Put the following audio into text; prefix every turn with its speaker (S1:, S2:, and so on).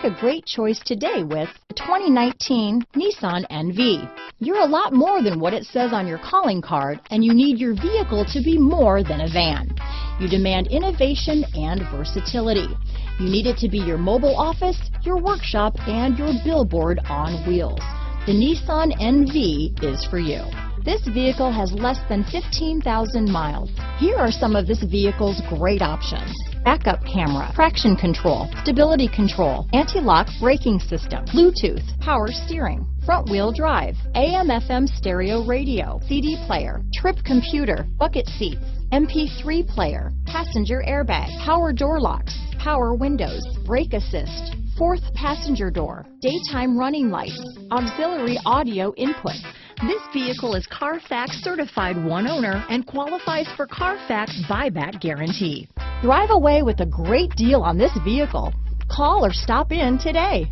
S1: a great choice today with the 2019 Nissan NV. You're a lot more than what it says on your calling card, and you need your vehicle to be more than a van. You demand innovation and versatility. You need it to be your mobile office, your workshop, and your billboard on wheels. The Nissan NV is for you. This vehicle has less than 15,000 miles. Here are some of this vehicle's great options: backup camera, traction control, stability control, anti-lock braking system, Bluetooth, power steering, front wheel drive, AM/FM stereo radio, CD player, trip computer, bucket seats, MP3 player, passenger airbag, power door locks, power windows, brake assist, fourth passenger door, daytime running lights, auxiliary audio input. This vehicle is CARFAX certified one owner and qualifies for CARFAX buyback guarantee. Drive away with a great deal on this vehicle. Call or stop in today.